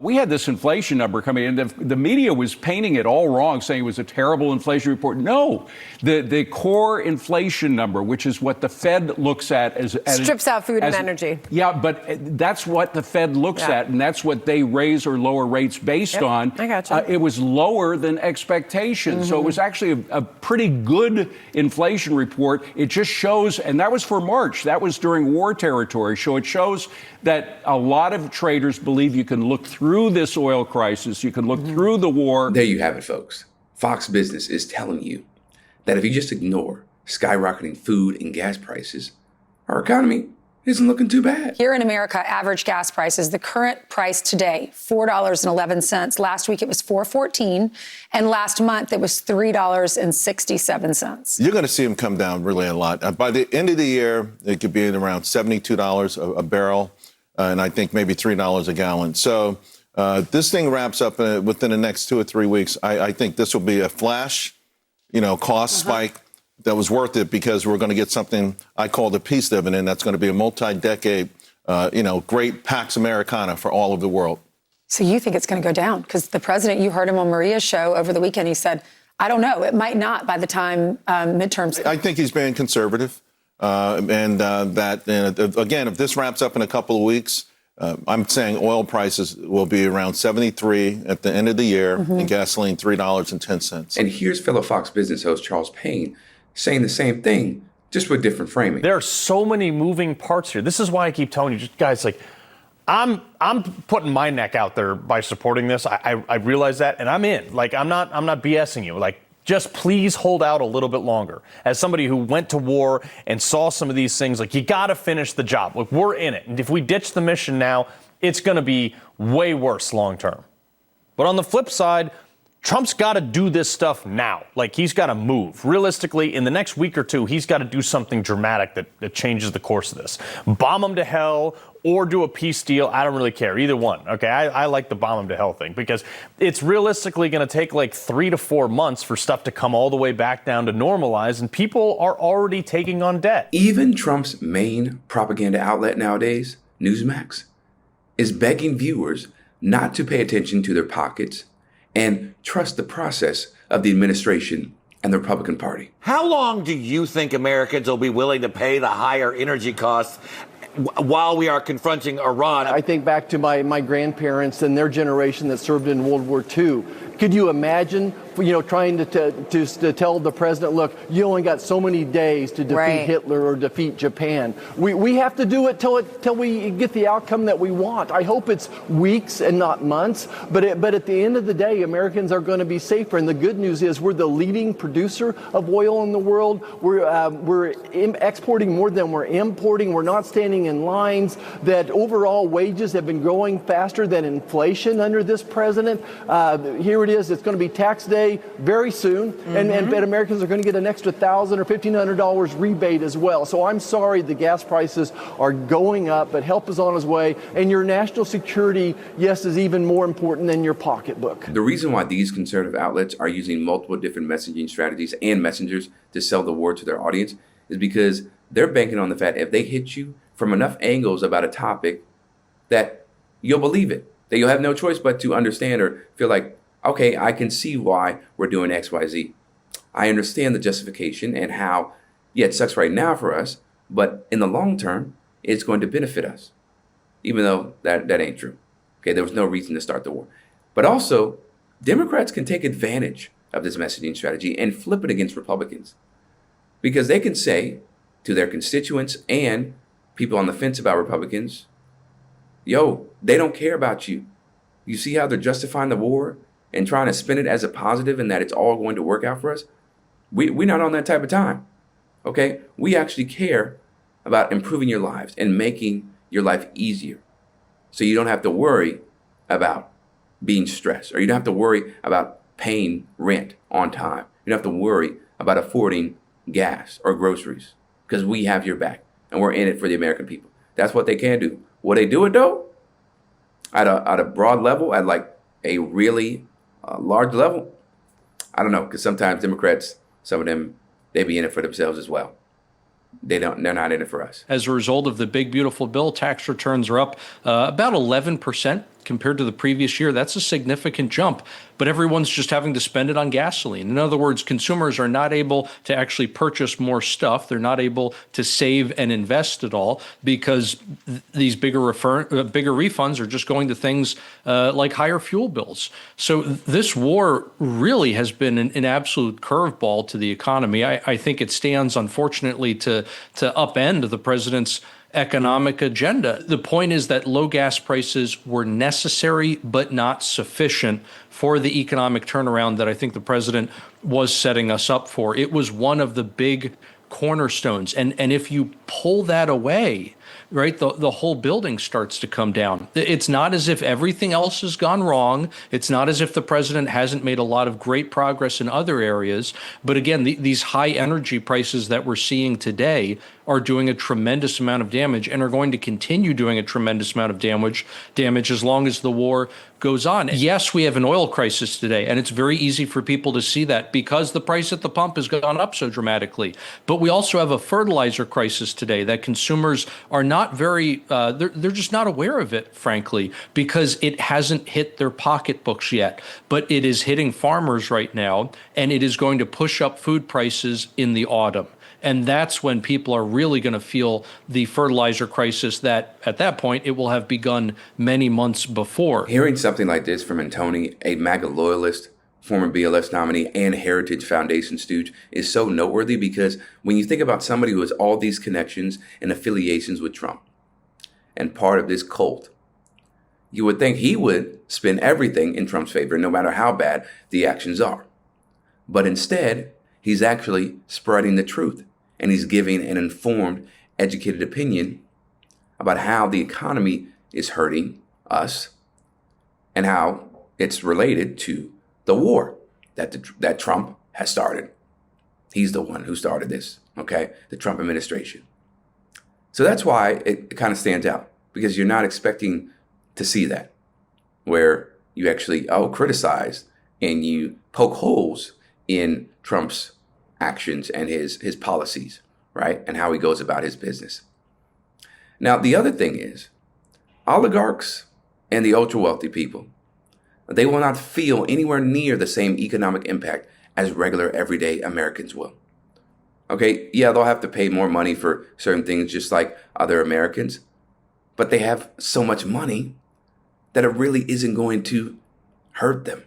We had this inflation number coming in. The media was painting it all wrong, saying it was a terrible inflation report. No, the core inflation number, which is what the Fed looks at as strips out food and energy. Yeah, but that's what the Fed looks at, and that's what they raise or lower rates based on. I gotcha. It was lower than expectations, so it was actually a pretty good inflation report. It just shows, and that was for March. That was during war territory. So it shows that a lot of traders believe you can look through this oil crisis, you can look through the war. There you have it, folks. Fox Business is telling you that if you just ignore skyrocketing food and gas prices, our economy isn't looking too bad. Here in America, average gas prices, the current price today, $4.11. Last week it was $4.14, and last month it was $3.67. You're going to see them come down really a lot. By the end of the year, it could be at around $72 a barrel, and I think maybe $3 a gallon. So this thing wraps up within the next 2 or 3 weeks. I think this will be a flash, cost spike that was worth it, because we're going to get something I call the peace dividend. That's going to be a multi-decade, great Pax Americana for all of the world. So you think it's going to go down? Because the president, you heard him on Maria's show over the weekend, he said, I don't know, it might not by the time midterms. I think he's being conservative. Again, if this wraps up in a couple of weeks, I'm saying oil prices will be around $73 at the end of the year, and gasoline $3.10. And here's fellow Fox Business host Charles Payne saying the same thing, just with different framing. There are so many moving parts here. This is why I keep telling you, just guys, I'm putting my neck out there by supporting this. I realize that, and I'm in. I'm not BSing you. Just please hold out a little bit longer. As somebody who went to war and saw some of these things, you got to finish the job. We're in it. And if we ditch the mission now, it's going to be way worse long term. But on the flip side, Trump's got to do this stuff now. He's got to move. Realistically, in the next week or two, he's got to do something dramatic that changes the course of this. Bomb him to hell or do a peace deal. I don't really care. Either one. Okay, I like the bomb him to hell thing, because it's realistically going to take 3 to 4 months for stuff to come all the way back down to normalize, and people are already taking on debt. Even Trump's main propaganda outlet nowadays, Newsmax, is begging viewers not to pay attention to their pockets and trust the process of the administration and the Republican Party. How long do you think Americans will be willing to pay the higher energy costs while we are confronting Iran? I think back to my grandparents and their generation that served in World War II. Could you imagine, trying to tell the president, look, you only got so many days to defeat Hitler or defeat Japan. We have to do it till we get the outcome that we want. I hope it's weeks and not months. But at the end of the day, Americans are going to be safer. And the good news is we're the leading producer of oil in the world. We're exporting more than we're importing. We're not standing in lines. That overall wages have been growing faster than inflation under this president. Here it is. It's going to be tax day very soon, and Americans are going to get an extra $1,000 or $1,500 rebate as well. So I'm sorry the gas prices are going up, but help is on its way. And your national security, yes, is even more important than your pocketbook. The reason why these conservative outlets are using multiple different messaging strategies and messengers to sell the war to their audience is because they're banking on the fact if they hit you from enough angles about a topic that you'll believe it, that you'll have no choice but to understand or feel like, okay, I can see why we're doing X, Y, Z. I understand the justification and how, it sucks right now for us, but in the long term, it's going to benefit us, even though that ain't true. Okay, there was no reason to start the war. But also, Democrats can take advantage of this messaging strategy and flip it against Republicans, because they can say to their constituents and people on the fence about Republicans, they don't care about you. You see how they're justifying the war and trying to spin it as a positive and that it's all going to work out for us? We're not on that type of time, okay? We actually care about improving your lives and making your life easier, so you don't have to worry about being stressed, or you don't have to worry about paying rent on time. You don't have to worry about affording gas or groceries, because we have your back and we're in it for the American people. That's what they can do. Will they do it though? At a broad level, at a really large level? I don't know, because sometimes Democrats, some of them, they be in it for themselves as well. They're not in it for us. As a result of the big, beautiful bill, tax returns are up about 11% compared to the previous year. That's a significant jump, but everyone's just having to spend it on gasoline. In other words, consumers are not able to actually purchase more stuff. They're not able to save and invest at all because these bigger refunds are just going to things like higher fuel bills. So this war really has been an absolute curveball to the economy. I think it stands, unfortunately, to upend the president's economic agenda. The point is that low gas prices were necessary but not sufficient for the economic turnaround that I think the president was setting us up for. It was one of the big cornerstones. And if you pull that away, right, the whole building starts to come down. It's not as if everything else has gone wrong. It's not as if the president hasn't made a lot of great progress in other areas. But again, these high energy prices that we're seeing today are doing a tremendous amount of damage and are going to continue doing a tremendous amount of damage as long as the war goes on. Yes, we have an oil crisis today, and it's very easy for people to see that because the price at the pump has gone up so dramatically. But we also have a fertilizer crisis today that consumers are not very, they're just not aware of it, frankly, because it hasn't hit their pocketbooks yet. But it is hitting farmers right now, and it is going to push up food prices in the autumn. And that's when people are really going to feel the fertilizer crisis that, at that point, it will have begun many months before. Hearing something like this from Antony, a MAGA loyalist, former BLS nominee, and Heritage Foundation stooge, is so noteworthy because when you think about somebody who has all these connections and affiliations with Trump and part of this cult, you would think he would spin everything in Trump's favor, no matter how bad the actions are. But instead, he's actually spreading the truth. And he's giving an informed, educated opinion about how the economy is hurting us and how it's related to the war that Trump has started. He's the one who started this, okay? The Trump administration. So that's why it kind of stands out, because you're not expecting to see that, where you actually, criticize and you poke holes in Trump's actions and his policies, right? And how he goes about his business. Now, the other thing is, oligarchs and the ultra wealthy people, they will not feel anywhere near the same economic impact as regular everyday Americans will. Okay, yeah, they'll have to pay more money for certain things just like other Americans, but they have so much money that it really isn't going to hurt them.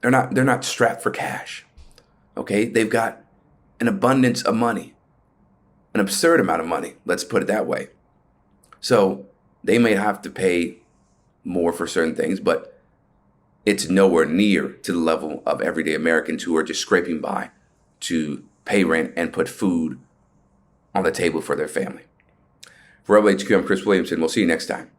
They're not strapped for cash. Okay, they've got an abundance of money, an absurd amount of money, let's put it that way. So they may have to pay more for certain things, but it's nowhere near to the level of everyday Americans who are just scraping by to pay rent and put food on the table for their family. For Rebel HQ, I'm Chris Williamson. We'll see you next time.